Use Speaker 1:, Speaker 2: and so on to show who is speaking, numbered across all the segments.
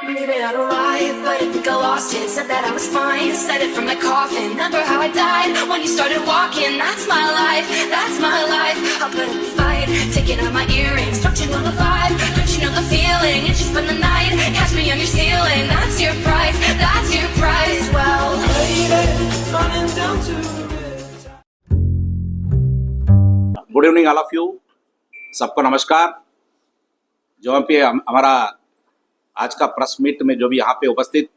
Speaker 1: Maybe I'd arrive, but I think I lost it. Said that I was fine, said it from my coffin. Remember how I died when you started walking. That's my life, that's my life. I'll put up a fight, taking out my earrings. Don't you know the vibe? Don't you know the feeling? And just spend the night, catch me on your ceiling. That's your price, that's your price. Well, lady, running down to
Speaker 2: good evening all of you, सबको नमस्कार। जो हम पे हमारा आज का press meet में जो भी यहाँ पे उपस्थित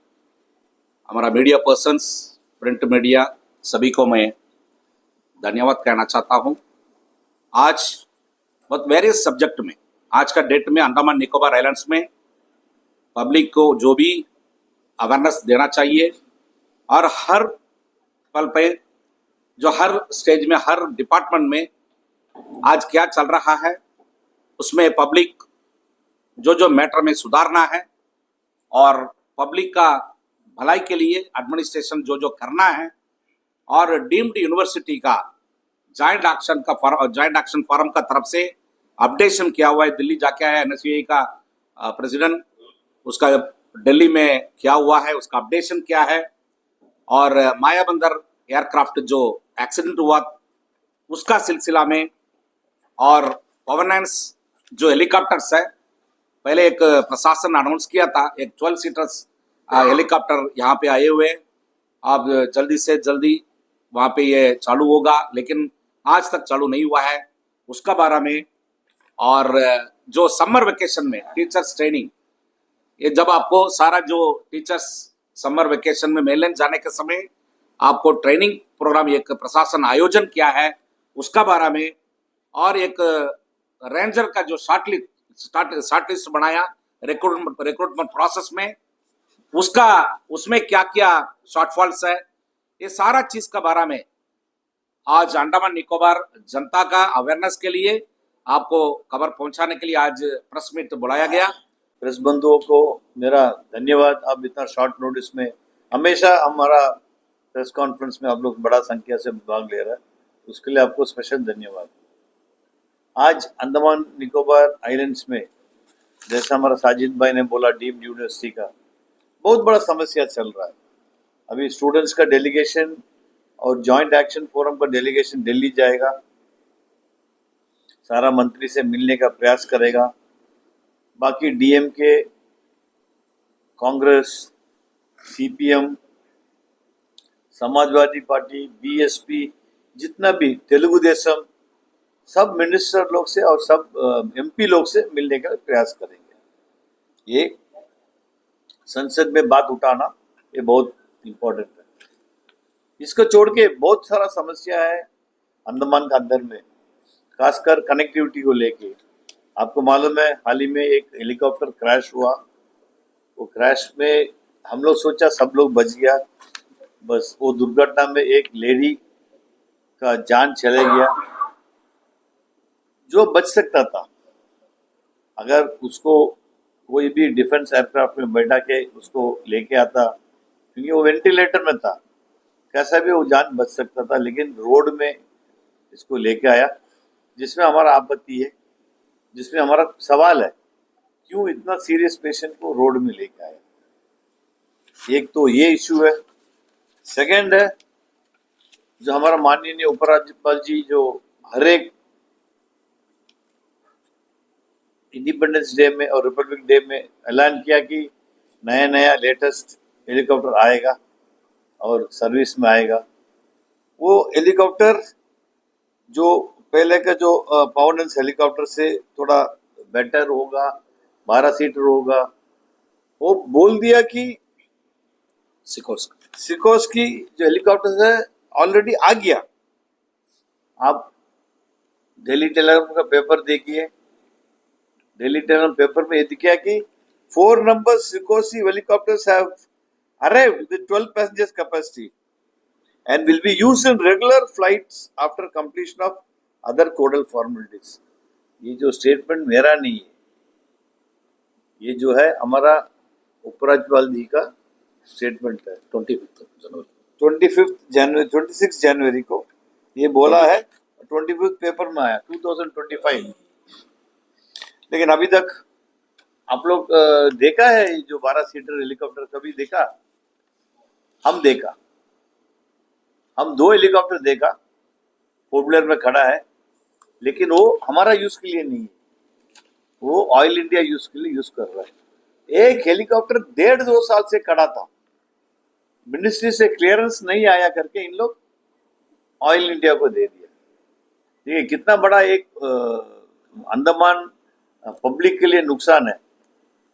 Speaker 2: हमारा मीडिया पर्सन्स, प्रिंट मीडिया, सभी को मैं धन्यवाद कहना चाहता हूँ। आज बहुत वेरियस सब्जेक्ट में आज का डेट में अंडमान निकोबार आइलैंड्स में पब्लिक को जो भी अवेयरनेस देना चाहिए और हर पल पे जो हर स्टेज में हर डिपार्टमेंट में आज क्या चल रहा है उसमें पब्लिक जो मैटर में सुधारना है और पब्लिक का भलाई के लिए एडमिनिस्ट्रेशन जो करना है और डीम्ड यूनिवर्सिटी का जॉइंट एक्शन फोरम का तरफ से अपडेशन किया हुआ है। दिल्ली जाके आया एनएसयूआई का प्रेसिडेंट, उसका दिल्ली में क्या हुआ है उसका अपडेशन क्या है, और मायाबंदर एयरक्राफ्ट जो एक्सीडेंट हुआ उसका सिलसिला में, और गवर्नेंस जो हेलीकॉप्टर्स है, पहले एक प्रशासन अनाउंस किया था एक 12 सीटर्स हेलीकॉप्टर यहाँ पे आए हुए, अब जल्दी से जल्दी वहाँ पे ये चालू होगा, लेकिन आज तक चालू नहीं हुआ है उसका बारे में। और जो समर वेकेशन में टीचर्स ट्रेनिंग, ये जब आपको सारा जो टीचर्स समर वेकेशन में मेनलैंड जाने के समय आपको ट्रेनिंग प्रोग्राम एक प्रशासन आयोजन किया है उसका बारे में, और एक रेंजर का जो शॉर्ट लिस्ट बनाया रिक्रूटमेंट प्रोसेस में उसमें क्या क्या शॉर्टफॉल्स है, ये सारा चीज का बारे में आज अंडमान निकोबार जनता का अवेयरनेस के लिए आपको खबर पहुंचाने के लिए आज प्रेस मीट बुलाया गया।
Speaker 3: प्रेस बंधुओं को मेरा धन्यवाद। आप इतना शॉर्ट नोटिस में, हमेशा हमारा प्रेस कॉन्फ्रेंस में आप लोग बड़ा संख्या से भाग ले रहा है, उसके लिए आपको स्पेशल धन्यवाद। आज अंडमान निकोबार आइलैंड्स में जैसा हमारा साजिद भाई ने बोला, डीम्ड यूनिवर्सिटी का बहुत बड़ा समस्या चल रहा है। अभी स्टूडेंट्स का डेलीगेशन और जॉइंट एक्शन फोरम का डेलीगेशन दिल्ली जाएगा, सारा मंत्री से मिलने का प्रयास करेगा। बाकी DMK, Congress, CPM, Samajwadi party, BSP, जितना भी तेलुगु देशम, सब मिनिस्टर लोग से और सब एमपी लोग से मिलने का प्रयास करेंगे। ये संसद में बात उठाना ये बहुत इम्पोर्टेंट है। इसको छोड़ के बहुत सारा समस्या है अंडमान का अंदर में, खासकर कनेक्टिविटी को लेके। आपको मालूम है हाल ही में एक हेलीकॉप्टर क्रैश हुआ, वो क्रैश में हम लोग सोचा सब लोग बच गया, बस वो दुर्घटना में एक लेडी का जान चले गया जो बच सकता था अगर उसको कोई भी डिफेंस एयरक्राफ्ट में बैठा के उसको लेके आता, क्योंकि वो वेंटिलेटर में था, कैसा भी वो जान बच सकता था, लेकिन रोड में इसको लेके आया, जिसमें हमारा आपत्ति है, जिसमें हमारा सवाल है क्यों इतना सीरियस पेशेंट को रोड में लेके आया। एक तो ये इश्यू है। सेकंड है जो हमारा माननीय उपराज्यपाल जी जो हर एक इंडिपेंडेंस डे में और रिपब्लिक डे में ऐलान किया कि नया लेटेस्ट हेलीकॉप्टर आएगा और सर्विस में आएगा। वो हेलीकॉप्टर जो पहले का जो पावरनेस हेलीकॉप्टर से थोड़ा बेटर होगा, 12 सीटर होगा। वो बोल दिया कि सिकोस की जो हेलीकॉप्टर है ऑलरेडी आ गया। आप दिल्ली टेलीग्राफ का पेपर देखिए, दिल्ली टेलीग्राफ पेपर में ये दिखा कि 4 number Sikorsky helicopters have arrived with 12 passengers capacity and will be used in regular flights after completion of other codal formalities। ये जो स्टेटमेंट मेरा नहीं है, ये जो है हमारा उपराज्यपाल जी का स्टेटमेंट है। 26 जनवरी को ये बोला है, 25 पेपर में आया 2025। लेकिन अभी तक आप लोग देखा है जो 12 सीटर हेलीकॉप्टर कभी देखा? हम देखा, हम 2 हेलीकॉप्टर देखा, पोर्ट ब्लेयर में खड़ा है, लेकिन वो हमारा यूज के लिए नहीं है, वो ऑयल इंडिया यूज के लिए यूज कर रहा है। एक हेलीकॉप्टर 1.5-2 साल से खड़ा था, मिनिस्ट्री से क्लियरेंस नहीं आया करके इन लोग ऑयल इंडिया को दे दिया। देखिए कितना बड़ा एक अंडमान पब्लिक के लिए नुकसान है।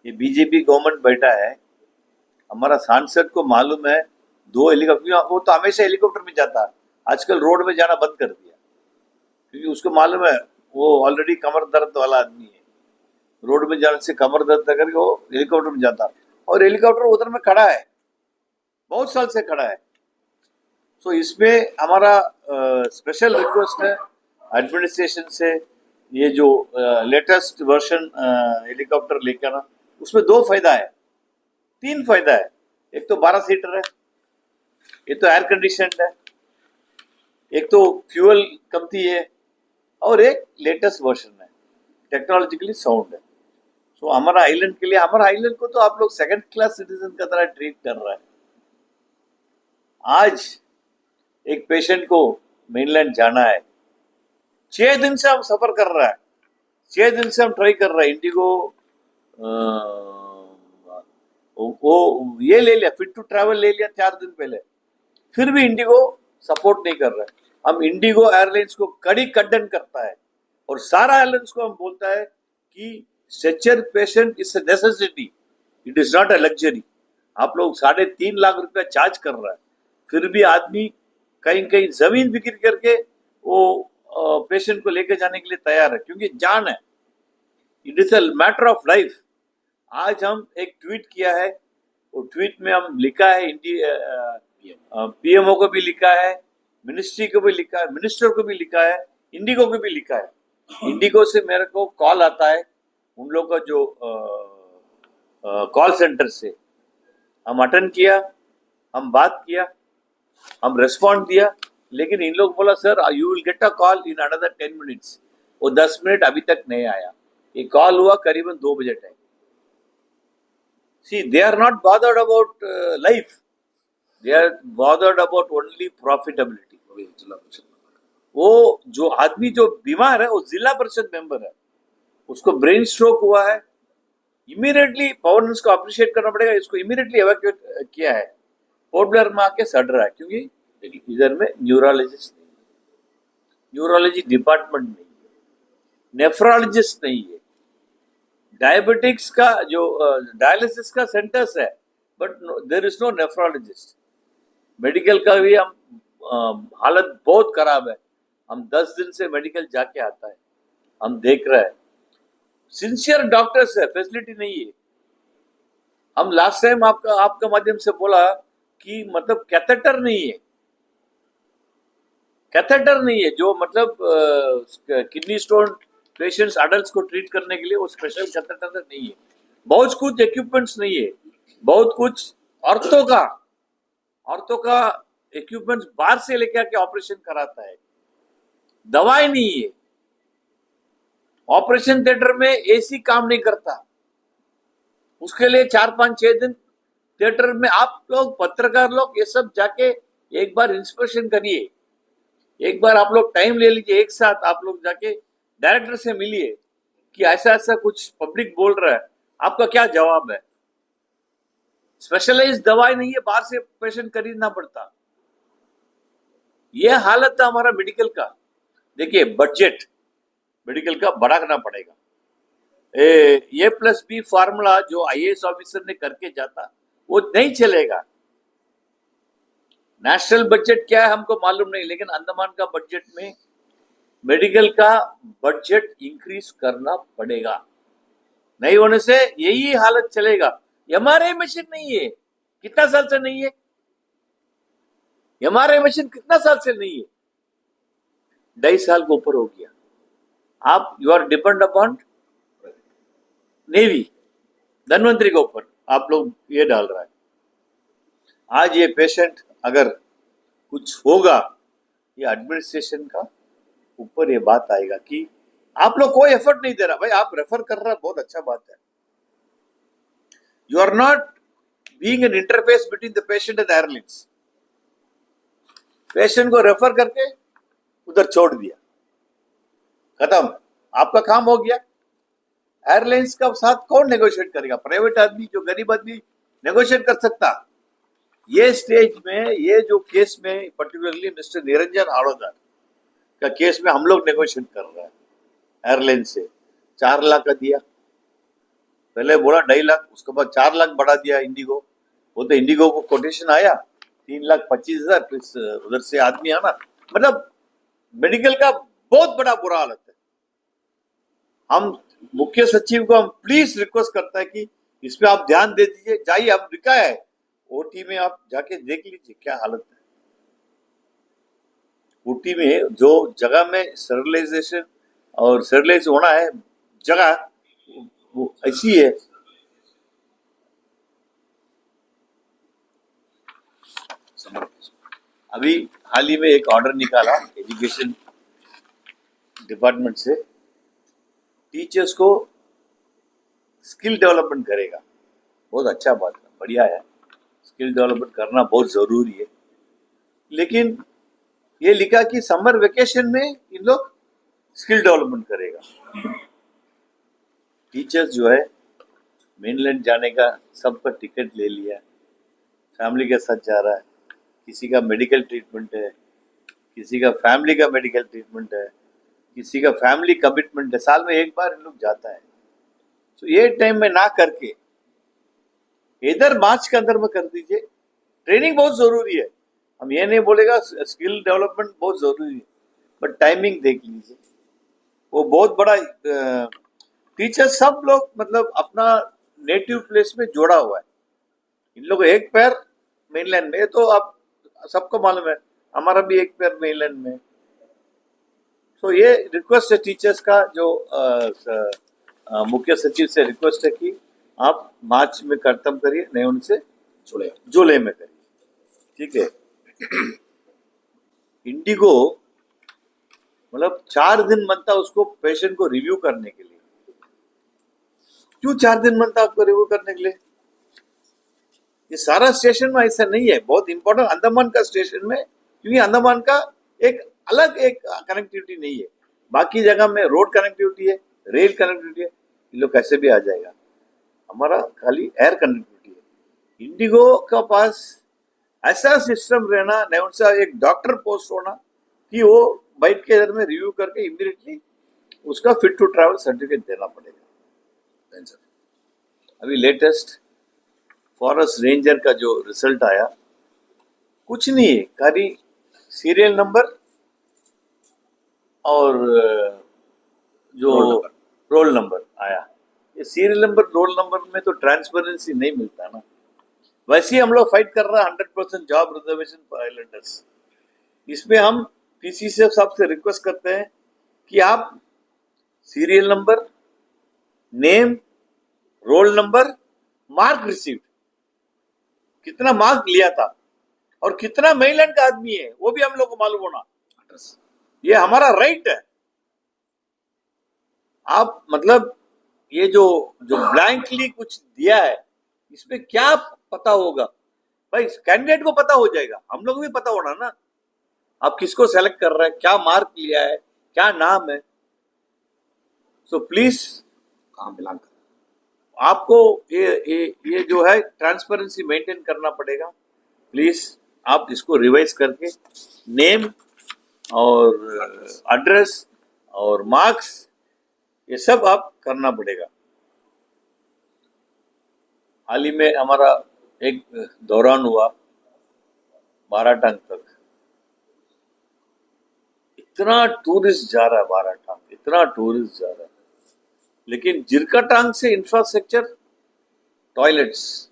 Speaker 3: ये बीजेपी गवर्नमेंट बैठा है, हमारा सांसद को मालूम है 2 हेलीकॉप्टर, वो तो हमेशा हेलीकॉप्टर में जाता है, आजकल रोड में जाना बंद कर दिया क्योंकि उसको मालूम है वो ऑलरेडी कमर दर्द वाला आदमी है, रोड में जाने से कमर दर्द करके वो हेलीकॉप्टर में जाता, और हेलीकॉप्टर उधर में खड़ा है, बहुत साल से खड़ा है। सो इसमें हमारा स्पेशल रिक्वेस्ट है एडमिनिस्ट्रेशन से, ये जो लेटेस्ट वर्जन हेलीकॉप्टर लेकर आना, उसमें 2 फायदा है, 3 फायदा है। एक तो 12 सीटर है, एक तो एयर कंडीशनड है, एक तो फ्यूल कमती है, और एक लेटेस्ट वर्जन है, टेक्नोलॉजिकली साउंड है। सो हमारा आइलैंड के लिए, हमारा आइलैंड को तो आप लोग सेकंड क्लास सिटीजन का तरह ट्रीट कर रहा है। आज एक पेशेंट को मेनलैंड जाना है, 6 दिन से हम सफर कर रहा है, 6 दिन से हम ट्राई कर रहे हैं, इंडिगो वो ये ले लिया, फिट टू ट्रैवल ले लिया 4 दिन पहले, फिर भी इंडिगो सपोर्ट नहीं कर रहा है। हम इंडिगो एयरलाइंस को कड़ी कंडन करता है, और सारा एयरलाइंस को हम बोलता है कि stretcher patient is a necessity, it is not a luxury. आप लोग 3.5 लाख रुपया चार्ज कर रहा है, फिर भी आदमी कहीं कहीं जमीन बिक्री करके वो पेशेंट को लेकर जाने के लिए तैयार है, क्योंकि जान है, it is a matter of life. आज हम एक ट्वीट किया है, वो ट्वीट में हम लिखा है, पीएमओ को भी लिखा है, मिनिस्ट्री को भी लिखा है, मिनिस्टर को भी लिखा है, इंडिगो को भी लिखा है। इंडिगो से मेरे को कॉल आता है, उन लोग का जो कॉल सेंटर से हम अटेंड किया, हम बात किया, हम रेस्पॉन्ड दिया, लेकिन इन लोग बोला sir you will get a call in another 10 minutes. वो 10 मिनट अभी तक नहीं आया, ये कॉल हुआ करीबन 2 बजे time. See, they are not bothered about life. They are bothered about only profitability. वो जो आदमी जो बीमार है वो जिला परिषद मेंबर है, उसको ब्रेन स्ट्रोक हुआ है, इमीडिएटली गवर्नेंस को अप्रिशिएट करना पड़ेगा, इसको इमीडिएटली एवैक्यूएट किया है, पोर्ट ब्लेयर में आके सड़ रहा है, क्योंकि इधर में न्यूरोलॉजिस्ट नहीं है, न्यूरोलॉजी डिपार्टमेंट नहीं है, नेफ्रोलॉजिस्ट नहीं है, डायबिटिक्स का जो डायलिसिस का सेंटर्स है, but there is no nephrologist. Medical का भी हम हालत बहुत खराब है, हम 10 दिन से मेडिकल जाके आता है, हम देख रहे हैं, सिंसियर डॉक्टर्स है, फैसिलिटी नहीं है। हम लास्ट टाइम आपका माध्यम से बोला कि मतलब कैथेटर नहीं है, कैथेटर नहीं है, जो मतलब किडनी स्टोन पेशेंट्स अडल्ट को ट्रीट करने के लिए वो स्पेशल कैथेटर नहीं है, बहुत कुछ इक्विपमेंट्स नहीं है, बहुत कुछ ऑर्थो का इक्विपमेंट्स बाहर से लेके आके ऑपरेशन कराता है, दवाई नहीं है, ऑपरेशन थिएटर में एसी काम नहीं करता, उसके लिए 4-5-6 दिन थिएटर में आप लोग पत्रकार लोग ये सब जाके एक बार इंस्पेक्शन करिए, एक बार आप लोग टाइम ले लीजिए, एक साथ आप लोग जाके डायरेक्टर से मिलिए कि ऐसा ऐसा कुछ पब्लिक बोल रहा है, आपका क्या जवाब है। स्पेशलाइज्ड दवाई नहीं है, बाहर से पेशेंट खरीदना पड़ता, यह हालत है हमारा मेडिकल का। देखिए बजट मेडिकल का बढ़ाना पड़ेगा, A+B फार्मूला जो IAS ऑफिसर ने करके जाता वो नहीं चलेगा। नेशनल बजट क्या है हमको मालूम नहीं, लेकिन अंडमान का बजट में मेडिकल का बजट इंक्रीज करना पड़ेगा, नहीं होने से यही हालत चलेगा। MRI मशीन नहीं है, कितना साल से नहीं है, MRI मशीन कितना साल से नहीं है, 2.5 साल के ऊपर हो गया। आप you are depend upon navy, Dhanvantari के ऊपर आप लोग ये डाल रहा है। आज ये पेशेंट अगर कुछ होगा, ये एडमिनिस्ट्रेशन का ऊपर ये बात आएगा कि आप लोग कोई एफर्ट नहीं दे रहा। भाई आप रेफर कर रहा, बहुत अच्छा बात है, You are not being an interface between the patient and the airlines. Patient को रेफर करके उधर छोड़ दिया, खत्म, आपका काम हो गया। एयरलाइंस का साथ कौन नेगोशिएट करेगा? प्राइवेट आदमी, जो गरीब आदमी नेगोशिएट कर सकता। ये स्टेज में, ये जो केस में पर्टिकुलरली मिस्टर निरंजन आड़ोदर का केस में हम लोग नेगोशिएट कर रहे हैं एयरलाइन से। 4 लाख का दिया, पहले बोला 2.5 लाख, उसके बाद 4 लाख बढ़ा दिया इंडिगो। वो तो इंडिगो को कोटेशन आया 3,25,000, प्लस उधर से आदमी आना। मतलब मेडिकल का बहुत बड़ा बुरा हालत है। हम मुख्य सचिव को हम प्लीज रिक्वेस्ट करता है कि इस पे आप ध्यान दे दीजिए। जाइए, अब लिखा है ओटी में, आप जाके देख लीजिए क्या हालत है। ओटी में जो जगह में स्टेरिलाइजेशन और स्टेरिलाइज होना है जगह, वो ऐसी है। अभी हाल ही में एक ऑर्डर निकाला एजुकेशन डिपार्टमेंट से, टीचर्स को स्किल डेवलपमेंट करेगा। बहुत अच्छा बात है, बढ़िया है, स्किल डेवलपमेंट करना बहुत जरूरी है। लेकिन ये लिखा कि समर वेकेशन में इन लोग स्किल डेवलपमेंट करेगा। टीचर्स जो है मेनलैंड जाने का सबका टिकट ले लिया, फैमिली के साथ जा रहा है। किसी का मेडिकल ट्रीटमेंट है, किसी का फैमिली का मेडिकल ट्रीटमेंट है, किसी का फैमिली कमिटमेंट है, साल में एक बार इन लोग जाता है। तो ये टाइम में ना करके इधर मार्च के अंदर में कर दीजिए। ट्रेनिंग बहुत जरूरी है, हम ये नहीं बोलेगा, स्किल डेवलपमेंट बहुत जरूरी है, बट टाइमिंग देख लीजिए। वो बहुत बड़ा टीचर सब लोग मतलब अपना नेटिव प्लेस में जोड़ा हुआ है। इन लोग एक पैर मेनलैंड में, तो आप सबको मालूम है हमारा भी एक पैर मेनलैंड में। तो ये रिक्वेस्ट है टीचर्स का, जो मुख्य सचिव से रिक्वेस्ट है कि आप मार्च में खत्म करिए, नहीं उनसे जुलाई में करिए, ठीक है। इंडिगो मतलब 4 दिन बनता उसको पेशेंट को रिव्यू करने के लिए। क्यों 4 दिन बनता आपको रिव्यू करने के लिए? ये सारा स्टेशन में ऐसा नहीं है, बहुत इंपॉर्टेंट अंडमान का स्टेशन में, क्योंकि अंडमान का एक अलग एक कनेक्टिविटी नहीं है। बाकी जगह में रोड कनेक्टिविटी है, रेल कनेक्टिविटी है, ये लोग कैसे भी आ जाएगा। हमारा खाली एयर कनेक्टिविटी है। इंडिगो का पास ऐसा सिस्टम रहना, नहीं उनसे एक डॉक्टर पोस्ट होना कि वो बैठ के इधर में रिव्यू करके इमीडिएटली उसका फिट टू ट्रैवल सर्टिफिकेट देना पड़ेगा। अभी लेटेस्ट फॉरेस्ट रेंजर का जो रिजल्ट आया, कुछ नहीं है, खाली सीरियल नंबर और जो रोल नंबर आया। ये सीरियल नंबर रोल नंबर में तो ट्रांसपेरेंसी नहीं मिलता ना। वैसे ही हम लोग फाइट कर रहे हैं 100% जॉब रिजर्वेशन फॉर आइलैंडर्स। इसमें हम पीसीसी साहब से रिक्वेस्ट करते हैं कि आप serial number, name, roll number, mark received, कितना मार्क लिया था और कितना मेनलैंड का आदमी है वो भी हम लोग को मालूम होना। ये हमारा राइट है। आप मतलब ये जो ब्लैंकली कुछ दिया है, इसमें क्या पता होगा भाई? कैंडिडेट को पता हो जाएगा, हम लोग भी पता होना ना। आप किसको सेलेक्ट कर रहे हैं, क्या मार्क लिया है, क्या नाम है। सो प्लीज
Speaker 2: काम बिलान कर,
Speaker 3: आपको ये जो है ट्रांसपेरेंसी मेंटेन करना पड़ेगा। प्लीज आप इसको रिवाइज करके नेम और एड्रेस और मार्क्स ये सब आप करना पड़ेगा। हाल ही में हमारा एक दौरान हुआ बाराटांग तक, इतना टूरिस्ट जा रहा है बाराटांग, इतना टूरिस्ट जा रहा है, लेकिन जिरकाटांग से इंफ्रास्ट्रक्चर, टॉयलेट्स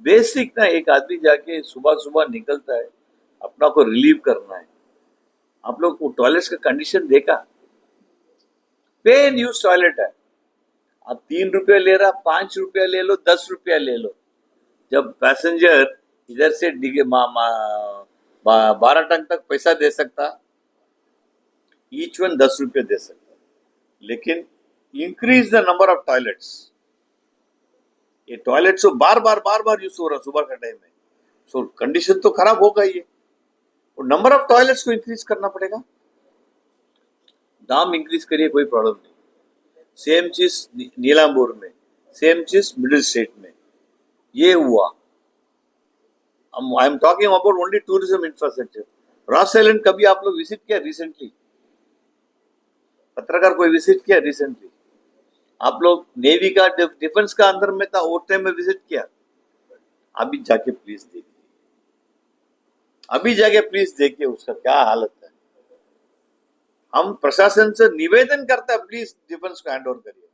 Speaker 3: बेसिक ना, एक आदमी जाके सुबह सुबह निकलता है, अपना को रिलीव करना है। आप लोग वो टॉयलेट्स का कंडीशन देखा? पे एंड यूज टॉयलेट है। आप 3 रुपया ले रहा, 5 रुपया ले लो, 10 रुपया ले लो। जब पैसेंजर इधर से बाराटांग तक पैसा दे सकता, ईच वन 10 रुपये दे सकता, लेकिन increase the number of toilets. ये टॉयलेट सो बार बार यूज हो रहा सुबह का टाइम में, सो कंडीशन तो खराब होगा ही। और नंबर ऑफ टॉयलेट्स को इंक्रीज करना पड़ेगा, दाम इंक्रीज करिए, कोई प्रॉब्लम नहीं। सेम चीज नीलांबूर में, सेम चीज मिडिल स्टेट में, ये हुआ। I am talking about only tourism infrastructure. Ross island कभी आप लोग विजिट किया रिसेंटली? पत्रकार कोई विजिट किया रिसेंटली? आप लोग नेवी का डिफेंस का अंदर में था, वो टाइम में विजिट किया? अभी जाके प्लीज देखिए, अभी जाके प्लीज देखिए उसका क्या हालत है। हम प्रशासन से निवेदन करते हैं, प्लीज डिफेंस को हैंड ओवर करिए।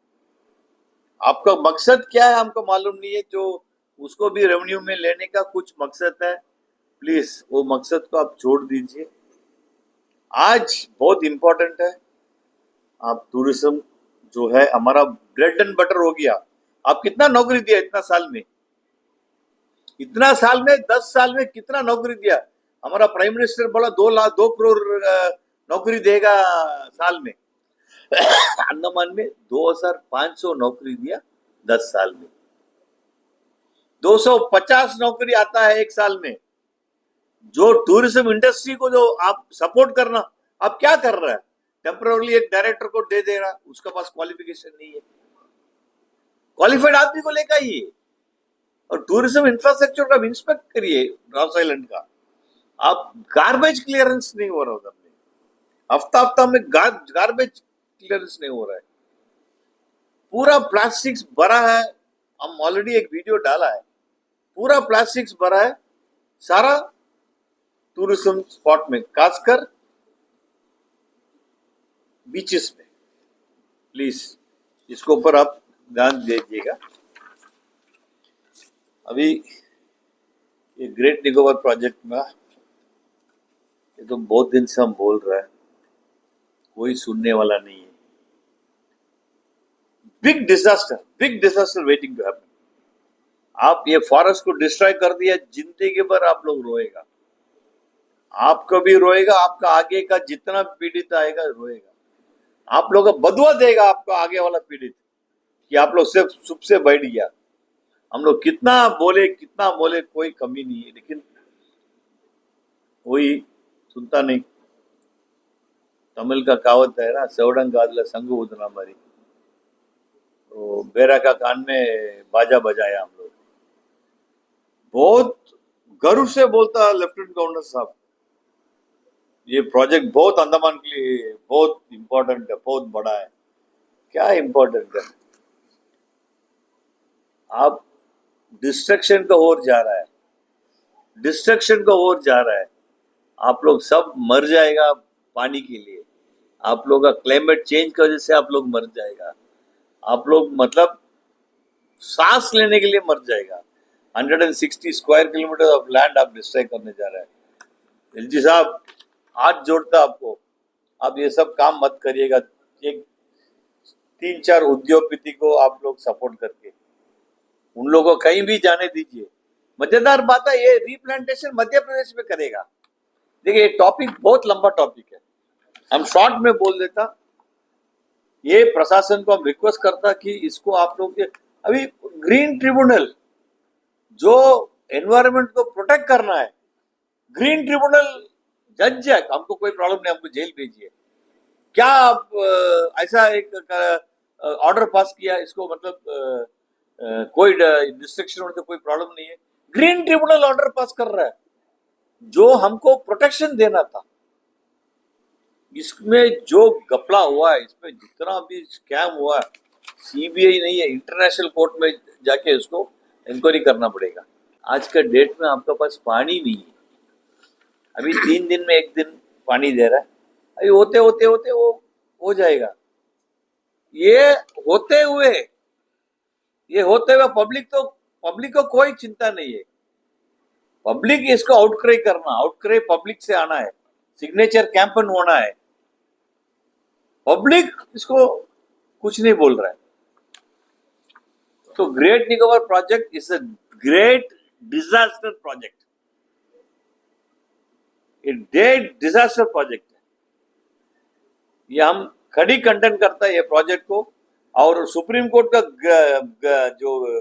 Speaker 3: आपका मकसद क्या है हमको मालूम नहीं है, जो उसको भी रेवेन्यू में लेने का कुछ मकसद है, प्लीज वो मकसद को आप छोड़ दीजिए। आज बहुत इंपॉर्टेंट है, आप टूरिज्म जो है हमारा ब्रेड एंड बटर हो गया। आप कितना नौकरी दिया इतना साल में? इतना साल में 10 साल में कितना नौकरी दिया? हमारा प्राइम मिनिस्टर बोला 2 करोड़ नौकरी देगा साल में। अंडमान में 2500 नौकरी दिया 10 साल में। 250 नौकरी आता है एक साल में। जो टूरिज्म इंडस्ट्री को जो आप सपोर्ट करना, आप क्या कर रहा है? टेम्पररी एक डायरेक्टर को दे रहा, उसके पास क्वालिफिकेशन नहीं है। क्वालिफाइड आदमी को लेकर आइए और टूरिज्म इंफ्रास्ट्रक्चर का इंस्पेक्ट करिए रॉस आइलैंड का। आप गार्बेज क्लियरेंस नहीं हो रहा उधर में, हफ्ता में गार्बेज क्लियरेंस नहीं हो रहा है, पूरा प्लास्टिक्स भरा है। हम ऑलरेडी एक वीडियो डाला है, पूरा प्लास्टिक्स भरा है सारा टूरिज्म स्पॉट में, खासकर बीचेस में। प्लीज इसके ऊपर आप ध्यान दीजिएगा। अभी ये ग्रेट निकोबार प्रोजेक्ट में ये तो बहुत दिन से हम बोल रहे हैं, कोई सुनने वाला नहीं है। Big disaster waiting to happen. आप ये फॉरेस्ट को डिस्ट्रॉय कर दिया, जिंदगी भर आप लोग रोएगा, आपका भी रोएगा, आपका आगे का जितना पीड़ित आएगा रोएगा। आप लोग का बदुआ देगा आपका आगे वाला पीड़ित कि आप लोग सिर्फ सुप से बैठ गया। हम लोग कितना बोले कोई कमी नहीं है, लेकिन कोई सुनता नहीं। तमिल का कहावत है ना, सेवडंग गादला संग उदना मारी, तो बेरा का कान में बाजा बजाया हम लोग। बहुत गर्व से बोलता लेफ्टिनेंट गवर्नर साहब, ये प्रोजेक्ट बहुत अंडमान के लिए बहुत इंपॉर्टेंट है, बहुत बड़ा है। क्या इंपॉर्टेंट है? आप डिस्ट्रक्शन का ओर जा रहा है, डिस्ट्रक्शन का ओर जा रहा है। आप लोग सब मर जाएगा पानी के लिए, आप लोग का क्लाइमेट चेंज की वजह से आप लोग मर जाएगा, आप लोग मतलब सांस लेने के लिए मर जाएगा। 160 स्क्वायर किलोमीटर ऑफ लैंड आप डिस्ट्रॉय करने जा रहे हैं। एलजी साहब हाथ जोड़ता आपको, आप ये सब काम मत करिएगा। एक 3-4 उद्योगपति को आप लोग सपोर्ट करके उन लोगों को कहीं भी जाने दीजिए। मजेदार बात है, ये रीप्लांटेशन मध्य प्रदेश में करेगा। देखिए, ये टॉपिक बहुत लंबा टॉपिक है, हम शॉर्ट में बोल देता। ये प्रशासन को हम रिक्वेस्ट करता कि इसको आप लोग के अभी ग्रीन ट्रिब्यूनल जो एनवायरनमेंट को प्रोटेक्ट करना है, ग्रीन ट्रिब्यूनल जज है, हमको कोई प्रॉब्लम नहीं, हमको जेल भेजिए। क्या आप ऐसा एक ऑर्डर पास किया, इसको मतलब कोई डिस्ट्रक्शन होने से कोई प्रॉब्लम नहीं है। ग्रीन ट्रिब्यूनल ऑर्डर पास कर रहा है जो हमको प्रोटेक्शन देना था। इसमें जो गपला हुआ है, इसमें जितना भी स्कैम हुआ है, सीबीआई नहीं है, इंटरनेशनल कोर्ट में जाके उसको इंक्वायरी करना पड़ेगा। आज का डेट में आपके पास पानी नहीं है, अभी 3 दिन में 1 दिन पानी दे रहा है, अभी होते वो हो जाएगा। ये होते हुए पब्लिक को कोई चिंता नहीं है। पब्लिक इसको आउटक्राई पब्लिक से आना है, सिग्नेचर कैंपेन होना है। पब्लिक इसको कुछ नहीं बोल रहा है। तो great Nicobar project is a great disaster project, disaster project है। ये हम खड़ी कंटेंट करता है ये प्रोजेक्ट को, और सुप्रीम कोर्ट का जो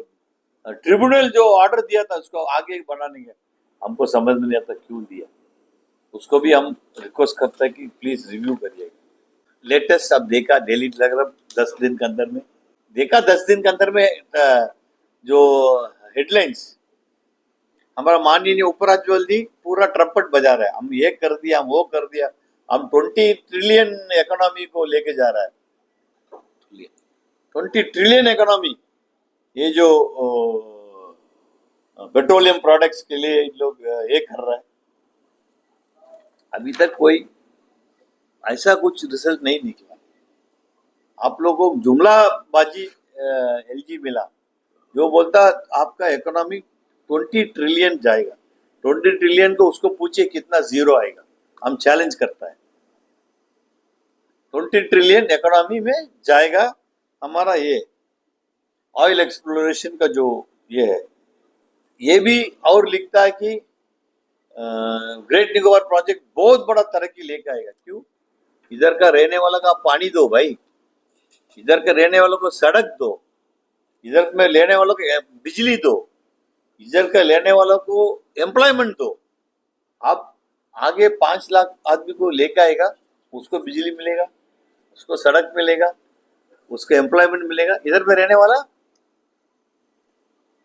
Speaker 3: ट्रिब्यूनल जो ऑर्डर दिया था उसको आगे बढ़ाने का हमको समझ में नहीं आता क्यों दिया, उसको भी हम रिक्वेस्ट करते हैं कि प्लीज रिव्यू करिएगा। लेटेस्ट अब देखा डेली टेलीग्राफ 10 दिन के अंदर में देखा, 10 दिन के अंदर में जो हेडलाइंस हमारा माननीय उपराज्यपाल जी पूरा ट्रम्पट बजा रहा है, हम ये कर दिया, हम वो कर दिया, हम 20 ट्रिलियन इकोनॉमी को लेके जा रहा है। 20 ट्रिलियन इकोनॉमी, ये जो पेट्रोलियम प्रोडक्ट्स के लिए इन लोग ये कर रहा है। अभी तक कोई ऐसा कुछ रिजल्ट नहीं निकला। आप लोगों को जुमलाबाजी एलजी मिला, जो बोलता आपका इकोनॉमी 20 ट्रिलियन जाएगा, 20 ट्रिलियन को उसको पूछे कितना जीरो आएगा, हम चैलेंज करता है। 20 ट्रिलियन इकोनॉमी में जाएगा हमारा ये ऑयल एक्सप्लोरेशन का जो ये है। ये भी और लिखता है कि ग्रेट निकोबार प्रोजेक्ट बहुत बड़ा तरक्की लेके आएगा। क्यों? इधर का रहने वाला का पानी दो भाई, इधर के रहने वालों को सड़क दो, इधर में लेने वालों को बिजली दो, इधर के लेने वालों को एम्प्लॉयमेंट दो। अब आगे 5 लाख आदमी को लेके आएगा, उसको बिजली मिलेगा, उसको सड़क मिलेगा, उसको एम्प्लॉयमेंट मिलेगा। इधर में रहने वाला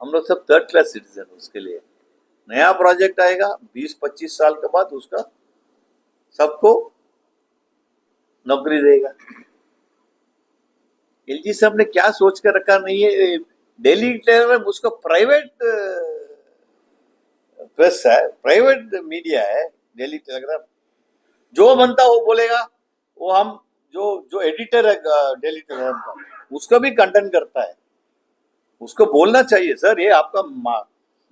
Speaker 3: हम लोग सब 3rd क्लास सिटीजन, उसके लिए नया प्रोजेक्ट आएगा 20-25 साल के बाद, उसका सबको नौकरी देगा। एलजी साहब ने क्या सोच कर रखा नहीं है। डेली टेलीग्राफ उसका प्राइवेट प्रेस है, प्राइवेट मीडिया है डेली टेलीग्राफ। जो बनता वो बोलेगा, वो हम जो एडिटर है डेली टेलीग्राफ का, उसका भी कंटेंट करता है। उसको बोलना चाहिए सर, ये आपका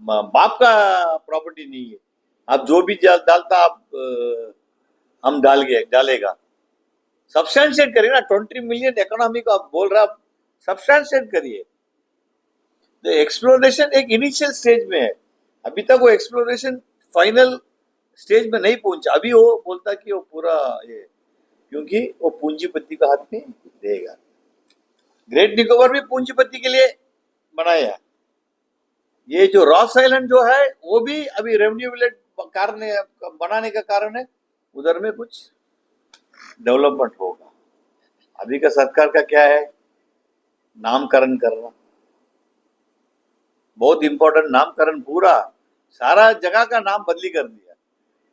Speaker 3: बाप का प्रॉपर्टी नहीं है, आप जो भी डालता आप हम डालेगा। सब्सटेंशिएट करिए ना, 20 मिलियन इकोनॉमी को आप बोल रहे, आप सब्सटेंशिएट करिए। तो एक्सप्लोरेशन एक इनिशियल स्टेज में है, अभी तक वो एक्सप्लोरेशन फाइनल स्टेज में नहीं पहुंचा। अभी वो बोलता कि वो पूरा ये, क्योंकि वो पूंजीपति का हाथ में देगा। ग्रेट निकोबार भी पूंजीपति के लिए बनाया। ये जो रॉस आइलैंड जो है वो भी अभी रेवेन्यू विलेज बनाने का कारण है, उधर में कुछ डेवलपमेंट होगा। अभी का सरकार का क्या है, नामकरण करना, बहुत इंपॉर्टेंट नामकरण, पूरा सारा जगह का नाम बदली कर दिया,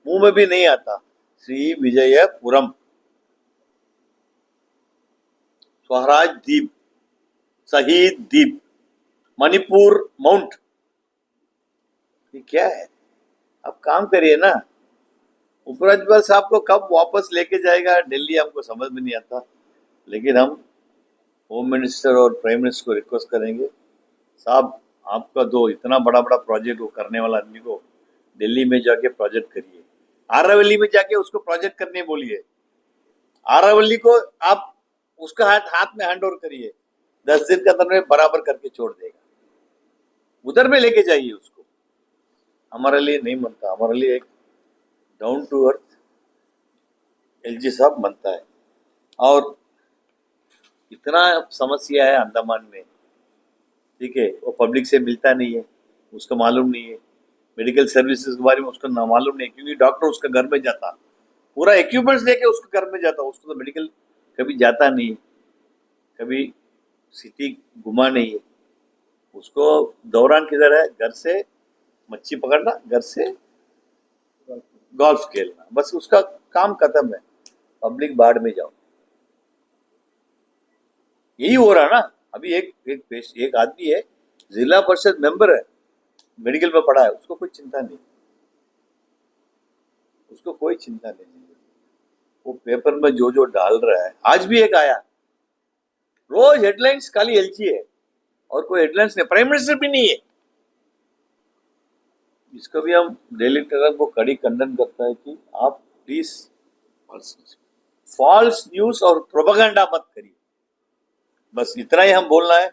Speaker 3: मुंह में भी नहीं आता। श्री विजयपुरम, स्वराज द्वीप, शहीद द्वीप, मणिपुर माउंट, ये क्या है? आप काम करिए ना। उपराज्यपाल साहब को कब वापस लेके जाएगा दिल्ली हमको समझ में नहीं आता, लेकिन हम होम मिनिस्टर और प्राइम मिनिस्टर को रिक्वेस्ट करेंगे, साहब आपका दो इतना बड़ा बड़ा प्रोजेक्ट वो करने वाला आदमी को दिल्ली में जाके प्रोजेक्ट करिए, आरावली में जाके उसको प्रोजेक्ट करने बोलिए, आरावली को आप उसका हाथ में हैंड ओवर करिए, 10 दिन के अंदर में बराबर करके छोड़ देगा। उधर में लेके जाइए उसको। हमारे लिए नहीं बनता, हमारे लिए एक डाउन टू अर्थ एलजी साहब बनता है। और इतना समस्या है अंडमान में, ठीक है, वो पब्लिक से मिलता नहीं है, उसको मालूम नहीं है, मेडिकल सर्विसेज के बारे में उसको ना मालूम नहीं, क्योंकि डॉक्टर उसका घर में जाता, पूरा इक्विपमेंट्स लेके उसके घर में जाता, उसको तो मेडिकल कभी जाता नहीं, कभी सिटी घुमा नहीं है। उसको दौरान किधर है, घर से मच्छी पकड़ना, घर से गोल्फ खेलना, बस उसका काम खत्म है। पब्लिक बाढ़ में जाओ, यही हो रहा ना। अभी एक आदमी है, जिला परिषद मेंबर है, मेडिकल में पढ़ा है, उसको कोई चिंता नहीं, उसको कोई चिंता नहीं। वो पेपर में जो जो डाल रहा है, आज भी एक आया, रोज हेडलाइंस खाली एलजी है और कोई हेडलाइंस नहीं, प्राइम मिनिस्टर भी नहीं है। इसको भी हम डेली टेलीग्राफ को कड़ी खंडन करता है कि आप प्लीज फॉल्स न्यूज और प्रोपेगेंडा मत करिए, बस इतना ही हम बोलना है।